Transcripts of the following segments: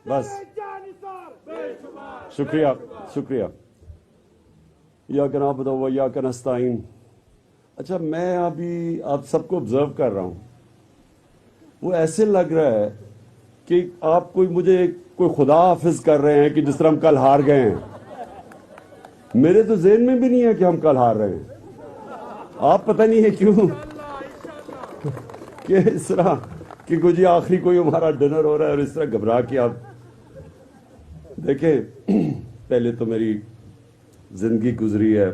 بس شکریہ شکریہ. ایاک نعبد و ایاک نستعین. اچھا میں ابھی آپ سب کو آبزرو کر رہا ہوں, وہ ایسے لگ رہا ہے کہ آپ مجھے کوئی خدا حافظ کر رہے ہیں کہ جس طرح ہم کل ہار گئے ہیں. میرے تو ذہن میں بھی نہیں ہے کہ ہم کل ہار رہے ہیں. آپ پتہ نہیں ہے کیوں کہ اس طرح کہ جی آخری کوئی ہمارا ڈنر ہو رہا ہے اور اس طرح گھبرا کے آپ دیکھیں. پہلے تو میری زندگی گزری ہے,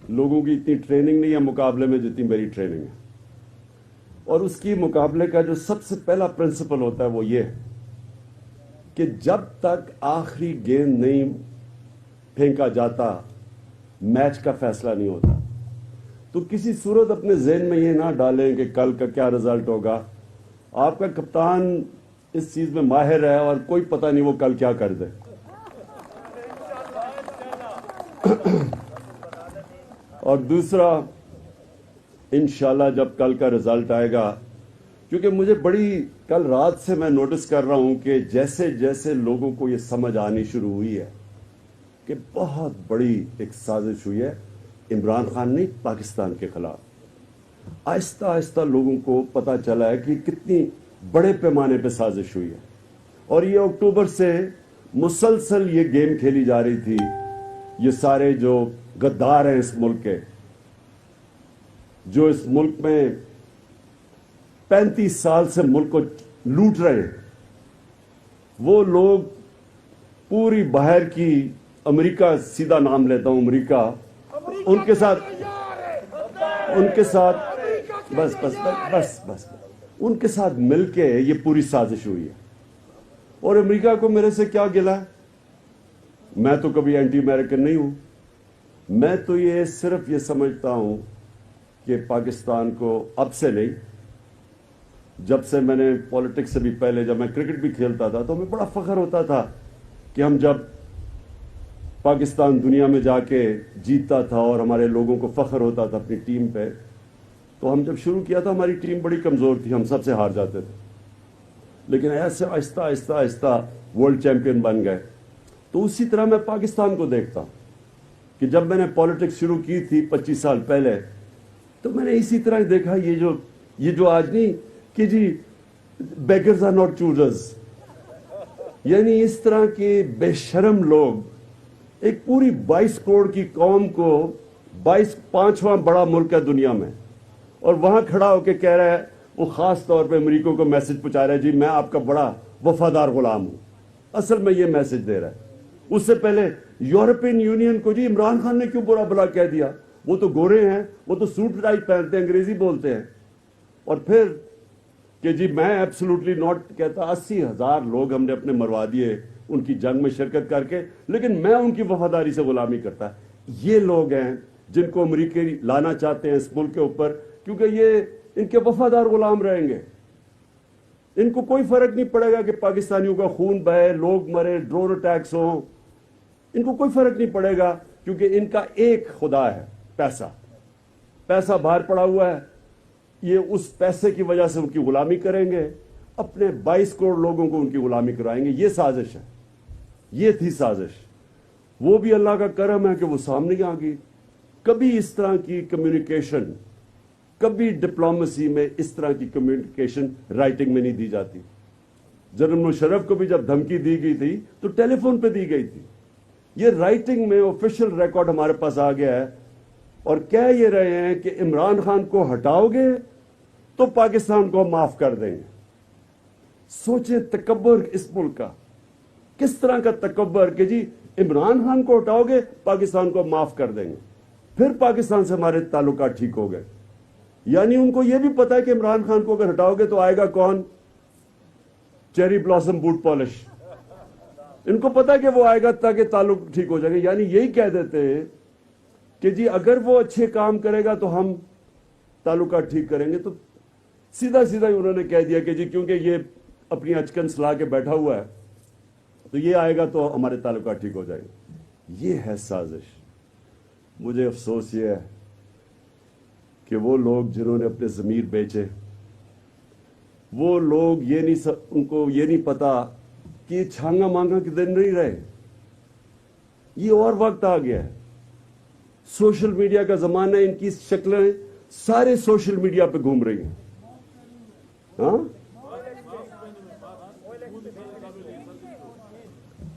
لوگوں کی اتنی ٹریننگ نہیں ہے مقابلے میں جتنی میری ٹریننگ ہے, اور اس کی مقابلے کا جو سب سے پہلا پرنسپل ہوتا ہے وہ یہ کہ جب تک آخری گیند نہیں پھینکا جاتا میچ کا فیصلہ نہیں ہوتا. تو کسی صورت اپنے ذہن میں یہ نہ ڈالیں کہ کل کا کیا رزلٹ ہوگا. آپ کا کپتان اس چیز میں ماہر ہے اور کوئی پتہ نہیں وہ کل کیا کر دے. اور دوسرا, انشاءاللہ جب کل کا رزلٹ آئے گا, کیونکہ مجھے کل رات سے میں نوٹس کر رہا ہوں کہ جیسے جیسے لوگوں کو یہ سمجھ آنی شروع ہوئی ہے کہ بہت بڑی ایک سازش ہوئی ہے عمران خان نے پاکستان کے خلاف, آہستہ آہستہ لوگوں کو پتہ چلا ہے کہ کتنی بڑے پیمانے پہ سازش ہوئی ہے. اور یہ اکتوبر سے مسلسل یہ گیم کھیلی جا رہی تھی. یہ سارے جو غدار ہیں اس ملک کے, جو اس ملک میں 35 سال سے ملک کو لوٹ رہے ہیں, وہ لوگ پوری باہر کی امریکہ, سیدھا نام لیتا ہوں امریکہ, ان کے ساتھ بس بس بس بس ان کے ساتھ مل کے یہ پوری سازش ہوئی ہے. اور امریکہ کو میرے سے کیا گلا ہے؟ میں تو کبھی اینٹی امریکن نہیں ہوں. میں تو یہ صرف یہ سمجھتا ہوں کہ پاکستان کو اب سے نہیں, جب سے میں نے پولیٹکس سے بھی پہلے جب میں کرکٹ بھی کھیلتا تھا تو ہمیں بڑا فخر ہوتا تھا کہ ہم جب پاکستان دنیا میں جا کے جیتتا تھا اور ہمارے لوگوں کو فخر ہوتا تھا اپنی ٹیم پہ. تو ہم جب شروع کیا تھا ہماری ٹیم بڑی کمزور تھی, ہم سب سے ہار جاتے تھے, لیکن ایسے آہستہ آہستہ آہستہ ورلڈ چیمپئن بن گئے. تو اسی طرح میں پاکستان کو دیکھتا ہوں کہ جب میں نے پالیٹکس شروع کی تھی 25 سال پہلے, تو میں نے اسی طرح دیکھا یہ جو آج نہیں کہ جی بیگرز آر ناٹ چوزرز, یعنی اس طرح کے بے شرم لوگ ایک پوری 22 کروڑ کی قوم کو 5واں بڑا ملک ہے دنیا میں, اور وہاں کھڑا ہو کے کہہ رہا ہے, وہ خاص طور پہ امریکہ کو میسج پہنچا رہا ہے جی میں آپ کا بڑا وفادار غلام ہوں. اصل میں یہ میسج دے رہا ہے. اس سے پہلے یورپین یونین کو جی عمران خان نے کیوں برا بلا کہہ دیا, وہ تو گورے ہیں, وہ تو سوٹ ٹائی پہنتے ہیں, انگریزی بولتے ہیں. اور پھر کہ جی میں ایبسولوٹلی ناٹ کہتا, 80,000 لوگ ہم نے اپنے مروا دیے ان کی جنگ میں شرکت کر کے, لیکن میں ان کی وفاداری سے غلامی کرتا. یہ لوگ ہیں جن کو امریکہ لانا چاہتے ہیں اس ملک کے اوپر, کیونکہ یہ ان کے وفادار غلام رہیں گے. ان کو کوئی فرق نہیں پڑے گا کہ پاکستانیوں کا خون بہے, لوگ مرے, ڈرون اٹیکس ہوں, ان کو کوئی فرق نہیں پڑے گا, کیونکہ ان کا ایک خدا ہے پیسہ. پیسہ باہر پڑا ہوا ہے, یہ اس پیسے کی وجہ سے ان کی غلامی کریں گے, اپنے 22 کروڑ لوگوں کو ان کی غلامی کرائیں گے. یہ سازش ہے, یہ تھی سازش. وہ بھی اللہ کا کرم ہے کہ وہ سامنے آ گئی. کبھی اس طرح کی کمیونیکیشن, کبھی ڈپلومیسی میں اس طرح کی کمیونیکیشن رائٹنگ میں نہیں دی جاتی. جنرل مشرف کو بھی جب دھمکی دی گئی تھی تو ٹیلی فون پہ دی گئی تھی. یہ رائٹنگ میں آفیشیل ریکارڈ ہمارے پاس آ گیا ہے, اور کہہ یہ رہے ہیں کہ عمران خان کو ہٹاؤ گے تو پاکستان کو معاف کر دیں گے. سوچیں تکبر اس ملک کا, کس طرح کا تکبر کہ جی عمران خان کو ہٹاؤ گے پاکستان کو معاف کر دیں گے, پھر پاکستان سے ہمارے تعلقات ٹھیک ہو گئے. یعنی ان کو یہ بھی پتا ہے کہ عمران خان کو اگر ہٹاؤ گے تو آئے گا کون؟ Cherry blossom boot polish. ان کو پتا ہے کہ وہ آئے گا تاکہ تعلق ٹھیک ہو جائے گا. یعنی یہی کہہ دیتے ہیں کہ جی اگر وہ اچھے کام کرے گا تو ہم تعلقات ٹھیک کریں گے. تو سیدھا سیدھا ہی انہوں نے کہہ دیا کہ جی کیونکہ یہ اپنی اچکن سلا کے بیٹھا ہوا ہے تو یہ آئے گا تو ہمارے تعلقات ٹھیک ہو جائیں گے. یہ ہے سازش. مجھے افسوس یہ ہے کہ وہ لوگ جنہوں نے اپنے ضمیر بیچے, وہ لوگ ان کو یہ نہیں پتا کہ یہ چھانگا مانگا کے دن نہیں رہے. یہ اور وقت آ گیا ہے. سوشل میڈیا کا زمانہ ہے. ان کی شکلیں سارے سوشل میڈیا پہ گھوم رہی ہیں. ہاں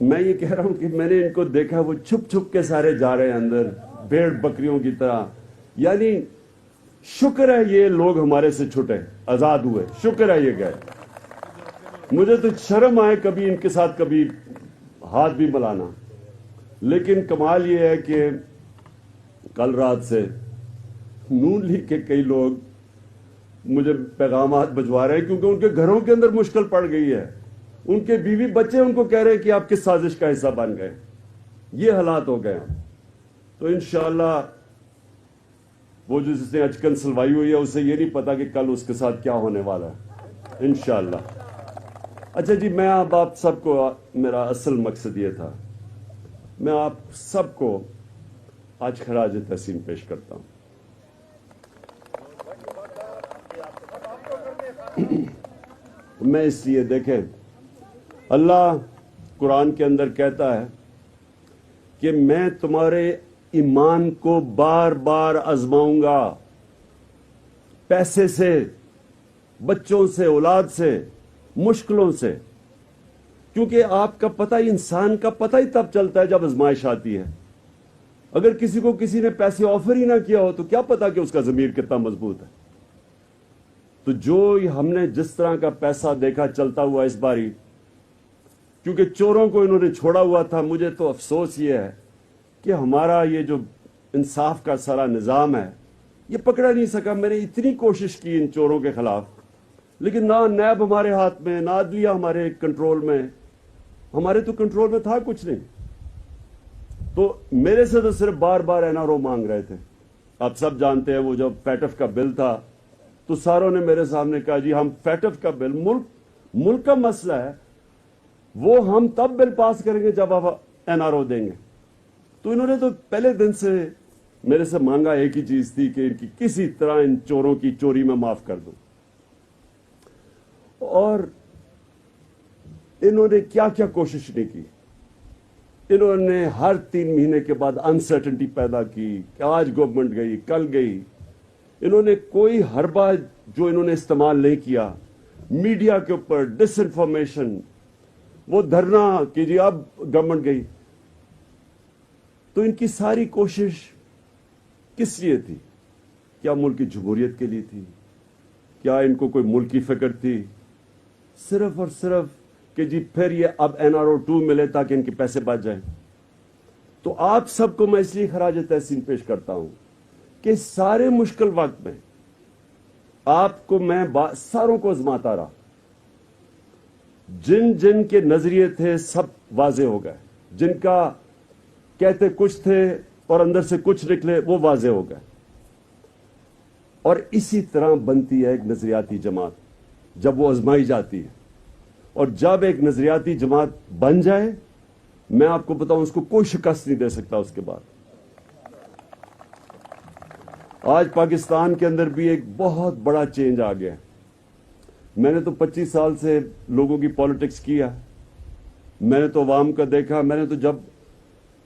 میں یہ کہہ رہا ہوں کہ میں نے ان کو دیکھا وہ چھپ چھپ کے سارے جا رہے ہیں اندر بھیڑ بکریوں کی طرح. یعنی شکر ہے یہ لوگ ہمارے سے چھٹے آزاد ہوئے. شکر ہے یہ گئے. مجھے تو شرم آئے کبھی ان کے ساتھ کبھی ہاتھ بھی ملانا. لیکن کمال یہ ہے کہ کل رات سے نون لیگ کے کئی لوگ مجھے پیغامات بھجوا رہے ہیں کیونکہ ان کے گھروں کے اندر مشکل پڑ گئی ہے. ان کے بیوی بچے ان کو کہہ رہے ہیں کہ آپ کس سازش کا حصہ بن گئے. یہ حالات ہو گئے ہیں. تو انشاءاللہ وہ جو جس نے اچکن سلوائی ہوئی ہے اسے یہ نہیں پتا کہ کل اس کے ساتھ کیا ہونے والا ہے انشاءاللہ. اچھا جی, میں آپ سب کو, میرا اصل مقصد یہ تھا, میں آپ سب کو آج خراج تحسین پیش کرتا ہوں. میں اس لیے, دیکھیں, اللہ قرآن کے اندر کہتا ہے کہ میں تمہارے ایمان کو بار بار آزماؤں گا, پیسے سے, بچوں سے, اولاد سے, مشکلوں سے. کیونکہ آپ کا پتہ, انسان کا پتہ ہی تب چلتا ہے جب آزمائش آتی ہے. اگر کسی کو کسی نے پیسے آفر ہی نہ کیا ہو تو کیا پتا کہ اس کا ضمیر کتنا مضبوط ہے. تو جو ہم نے جس طرح کا پیسہ دیکھا چلتا ہوا اس باری, کیونکہ چوروں کو انہوں نے چھوڑا ہوا تھا, مجھے تو افسوس یہ ہے کہ ہمارا یہ جو انصاف کا سارا نظام ہے یہ پکڑا نہیں سکا. میں نے اتنی کوشش کی ان چوروں کے خلاف, لیکن نہ نیب ہمارے ہاتھ میں, نہ عدلیہ ہمارے کنٹرول میں. ہمارے تو کنٹرول میں تھا کچھ نہیں. تو میرے سے تو صرف بار بار این آر او مانگ رہے تھے. آپ سب جانتے ہیں وہ جب فیٹف کا بل تھا تو ساروں نے میرے سامنے کہا جی ہم فیٹف کا بل, ملک کا مسئلہ ہے, وہ ہم تب بل پاس کریں گے جب آپ این آر او دیں گے. تو انہوں نے تو پہلے دن سے میرے سے مانگا ایک ہی چیز تھی کہ ان کی کسی طرح ان چوروں کی چوری میں معاف کر دو. اور انہوں نے کیا کیا کوشش نہیں کی. انہوں نے ہر 3 مہینے کے بعد انسرٹنٹی پیدا کی کہ آج گورنمنٹ گئی, کل گئی. انہوں نے کوئی حربہ جو انہوں نے استعمال نہیں کیا. میڈیا کے اوپر ڈس انفارمیشن, وہ دھرنا کہ جی اب گورنمنٹ گئی. تو ان کی ساری کوشش کس لیے تھی؟ کیا ملک کی جمہوریت کے لیے تھی؟ کیا ان کو کوئی ملک کی فکر تھی؟ صرف اور صرف کہ جی پھر یہ اب این آر او 2 ملے تاکہ ان کے پیسے بچ جائیں. تو آپ سب کو میں اس لیے خراج تحسین پیش کرتا ہوں کہ سارے مشکل وقت میں آپ کو میں ساروں کو آزماتا رہا. جن جن کے نظریے تھے سب واضح ہو گئے, جن کا کہتے کچھ تھے اور اندر سے کچھ نکلے وہ واضح ہو گئے. اور اسی طرح بنتی ہے ایک نظریاتی جماعت جب وہ آزمائی جاتی ہے. اور جب ایک نظریاتی جماعت بن جائے, میں آپ کو بتاؤں اس کو کوئی شکست نہیں دے سکتا. اس کے بعد آج پاکستان کے اندر بھی ایک بہت بڑا چینج آ گیا. میں نے تو 25 سال سے لوگوں کی پالیٹکس کیا, میں نے تو عوام کا دیکھا. میں نے تو جب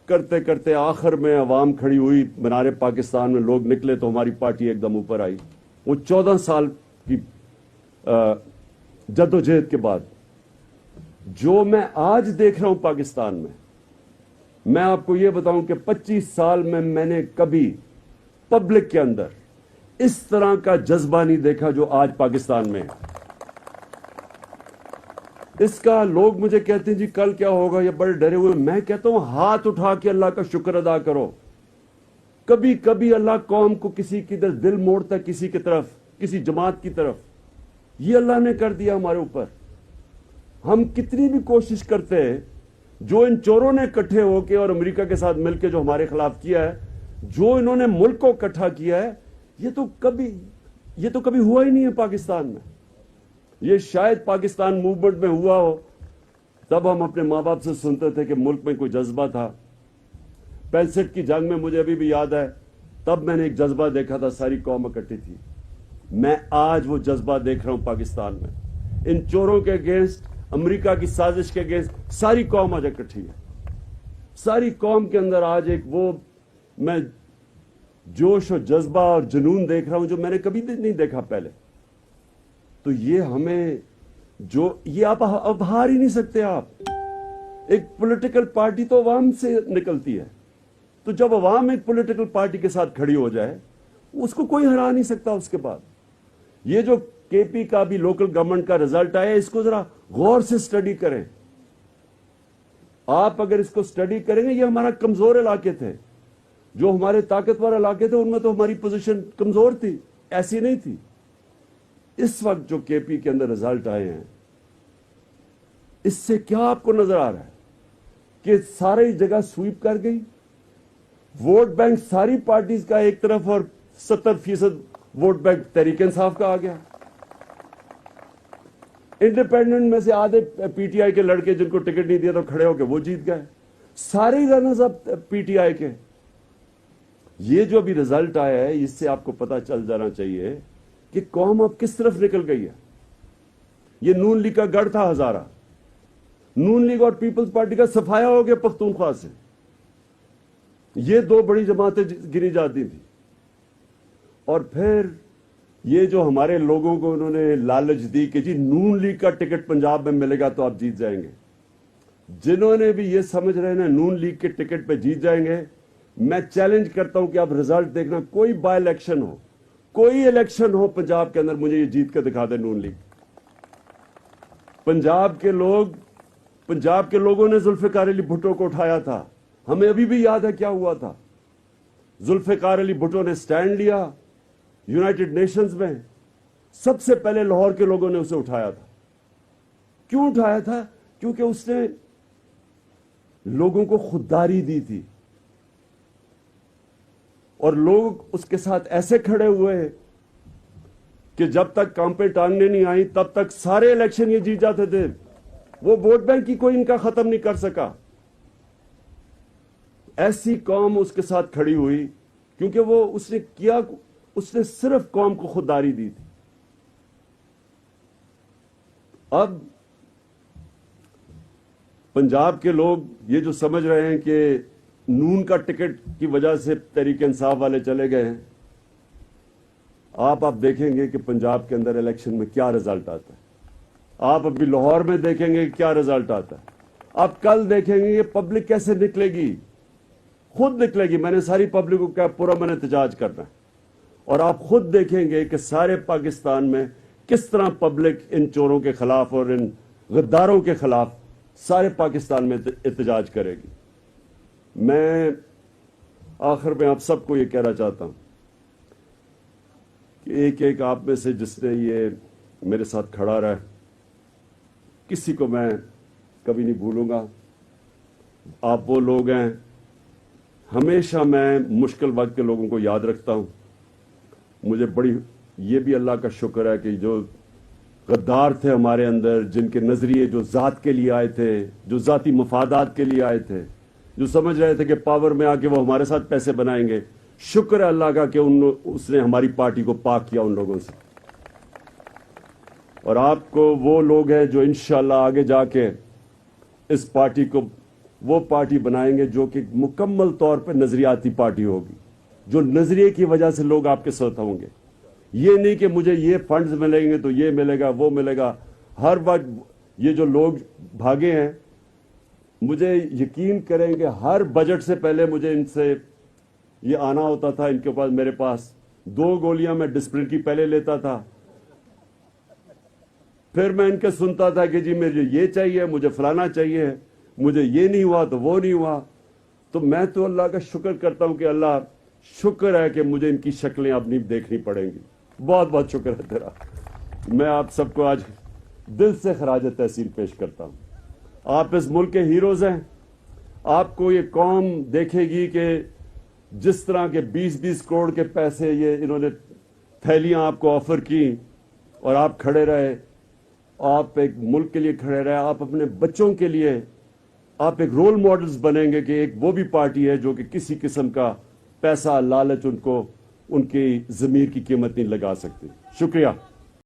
کرتے کرتے آخر میں عوام کھڑی ہوئی مینار پاکستان میں, لوگ نکلے تو ہماری پارٹی ایک دم اوپر آئی. وہ 14 سال کی جدوجہد کے بعد جو میں آج دیکھ رہا ہوں پاکستان میں آپ کو یہ بتاؤں کہ 25 سال میں نے کبھی پبلک کے اندر اس طرح کا جذبہ نہیں دیکھا جو آج پاکستان میں ہے. اس کا لوگ مجھے کہتے ہیں جی کل کیا ہوگا, یہ بڑے ڈرے ہوئے. میں کہتا ہوں ہاتھ اٹھا کے اللہ کا شکر ادا کرو. کبھی کبھی اللہ قوم کو کسی کی طرف دل موڑتا ہے, کسی کی طرف, کسی جماعت کی طرف. یہ اللہ نے کر دیا ہمارے اوپر. ہم کتنی بھی کوشش کرتے ہیں, جو ان چوروں نے اکٹھے ہو کے اور امریکہ کے ساتھ مل کے جو ہمارے خلاف کیا ہے, جو انہوں نے ملک کو اکٹھا کیا ہے, یہ تو کبھی ہوا ہی نہیں ہے پاکستان میں. یہ شاید پاکستان موومنٹ میں ہوا ہو, تب ہم اپنے ماں باپ سے سنتے تھے کہ ملک میں کوئی جذبہ تھا. 65 کی جنگ میں مجھے ابھی بھی یاد ہے, تب میں نے ایک جذبہ دیکھا تھا, ساری قوم اکٹھی تھی. میں آج وہ جذبہ دیکھ رہا ہوں پاکستان میں. ان چوروں کے اگینسٹ امریکہ کی سازش کے اگینسٹ ساری قوم آج اکٹھی ہے. ساری قوم کے اندر آج ایک وہ میں جوش اور جذبہ اور جنون دیکھ رہا ہوں جو میں نے کبھی نہیں دیکھا پہلے. تو یہ ہمیں جو یہ آپ اب ہار ہی نہیں سکتے. آپ ایک پولیٹیکل پارٹی تو عوام سے نکلتی ہے, تو جب عوام ایک پولیٹیکل پارٹی کے ساتھ کھڑی ہو جائے اس کو کوئی ہرا نہیں سکتا. اس کے بعد یہ جو کے پی کا بھی لوکل گورنمنٹ کا رزلٹ آیا, اس کو ذرا غور سے سٹڈی کریں. آپ اگر اس کو سٹڈی کریں گے, یہ ہمارا کمزور علاقے تھے, جو ہمارے طاقتور علاقے تھے ان میں تو ہماری پوزیشن کمزور تھی, ایسی نہیں تھی. اس وقت جو کے پی کے اندر رزلٹ آئے ہیں, اس سے کیا آپ کو نظر آ رہا ہے کہ ساری جگہ سویپ کر گئی. ووٹ بینک ساری پارٹیز کا ایک طرف اور 70% ووٹ بینک تحریک انصاف کا آ گیا. انڈیپینڈنٹ میں سے آدھے پی ٹی آئی کے لڑکے جن کو ٹکٹ نہیں دیا تو کھڑے ہو کے وہ جیت گئے. سارے رنرز اب پی ٹی آئی کے. یہ جو ابھی رزلٹ آیا ہے, اس سے آپ کو پتا چل جانا چاہیے کہ قوم اب کس طرف نکل گئی ہے. یہ نون لیگ کا گڑھ تھا ہزارہ, نون لیگ اور پیپلز پارٹی کا صفایا ہو گیا پختونخوا سے. یہ دو بڑی جماعتیں گری جاتی تھیں. اور پھر یہ جو ہمارے لوگوں کو انہوں نے لالچ دی کہ جی نون لیگ کا ٹکٹ پنجاب میں ملے گا تو آپ جیت جائیں گے. جنہوں نے بھی یہ سمجھ رہے ہیں نون لیگ کے ٹکٹ پہ جیت جائیں گے, میں چیلنج کرتا ہوں کہ آپ رزلٹ دیکھنا, کوئی بائی الیکشن ہو, کوئی الیکشن ہو پنجاب کے اندر, مجھے یہ جیت کے دکھا دے نون لیگ. پنجاب کے لوگوں نے ذوالفقار علی بھٹو کو اٹھایا تھا. ہمیں ابھی بھی یاد ہے کیا ہوا تھا. ذوالفقار علی بھٹو نے سٹینڈ لیا یونائٹڈ نیشنز میں. سب سے پہلے لاہور کے لوگوں نے اسے اٹھایا تھا. کیوں اٹھایا تھا؟ کیونکہ اس نے لوگوں کو خودداری دی تھی, اور لوگ اس کے ساتھ ایسے کھڑے ہوئے کہ جب تک کانپیں ٹانگنے نہیں آئی تب تک سارے الیکشن یہ جیت جاتے تھے. وہ ووٹ بینک کی کوئی ان کا ختم نہیں کر سکا. ایسی قوم اس کے ساتھ کھڑی ہوئی کیونکہ وہ اس نے صرف قوم کو خودداری دی تھی. اب پنجاب کے لوگ یہ جو سمجھ رہے ہیں کہ نون کا ٹکٹ کی وجہ سے تحریک انصاف والے چلے گئے ہیں, آپ دیکھیں گے کہ پنجاب کے اندر الیکشن میں کیا رزلٹ آتا ہے. آپ ابھی لاہور میں دیکھیں گے کیا رزلٹ آتا ہے. آپ کل دیکھیں گے یہ پبلک کیسے نکلے گی, خود نکلے گی. میں نے ساری پبلک کو کہا پورا میں نے احتجاج کرنا ہے, اور آپ خود دیکھیں گے کہ سارے پاکستان میں کس طرح پبلک ان چوروں کے خلاف اور ان غداروں کے خلاف سارے پاکستان میں احتجاج کرے گی. میں آخر میں آپ سب کو یہ کہنا چاہتا ہوں کہ ایک آپ میں سے جس نے یہ میرے ساتھ کھڑا رہا, کسی کو میں کبھی نہیں بھولوں گا. آپ وہ لوگ ہیں, ہمیشہ میں مشکل وقت کے لوگوں کو یاد رکھتا ہوں. مجھے یہ بھی اللہ کا شکر ہے کہ جو غدار تھے ہمارے اندر, جن کے نظریے جو ذات کے لیے آئے تھے, جو ذاتی مفادات کے لیے آئے تھے, جو سمجھ رہے تھے کہ پاور میں آ کے وہ ہمارے ساتھ پیسے بنائیں گے, شکر ہے اللہ کا کہ اس نے ہماری پارٹی کو پاک کیا ان لوگوں سے. اور آپ کو وہ لوگ ہیں جو انشاءاللہ آگے جا کے اس پارٹی کو وہ پارٹی بنائیں گے جو کہ مکمل طور پہ نظریاتی پارٹی ہوگی, جو نظریے کی وجہ سے لوگ آپ کے ساتھ ہوں گے. یہ نہیں کہ مجھے یہ فنڈز ملیں گے تو یہ ملے گا وہ ملے گا. ہر وقت یہ جو لوگ بھاگے ہیں, مجھے یقین کریں کہ ہر بجٹ سے پہلے مجھے ان سے یہ آنا ہوتا تھا. ان کے پاس میرے پاس 2 گولیاں میں ڈسپلن کی پہلے لیتا تھا, پھر میں ان کے سنتا تھا کہ جی مجھے یہ چاہیے, مجھے فلانا چاہیے, مجھے یہ نہیں ہوا تو وہ نہیں ہوا. تو میں تو اللہ کا شکر کرتا ہوں کہ اللہ شکر ہے کہ مجھے ان کی شکلیں اب نہیں دیکھنی پڑیں گی. بہت بہت شکر ہے تیرا. میں آپ سب کو آج دل سے خراج تحسین پیش کرتا ہوں. آپ اس ملک کے ہیروز ہیں. آپ کو یہ قوم دیکھے گی کہ جس طرح کے 20-20 کروڑ کے پیسے یہ انہوں نے تھیلیاں آپ کو آفر کی اور آپ کھڑے رہے, آپ ایک ملک کے لیے کھڑے رہے, آپ اپنے بچوں کے لیے آپ ایک رول ماڈلز بنیں گے کہ ایک وہ بھی پارٹی ہے جو کہ کسی قسم کا پیسہ لالچ ان کی ضمیر کی قیمت نہیں لگا سکتی. شکریہ.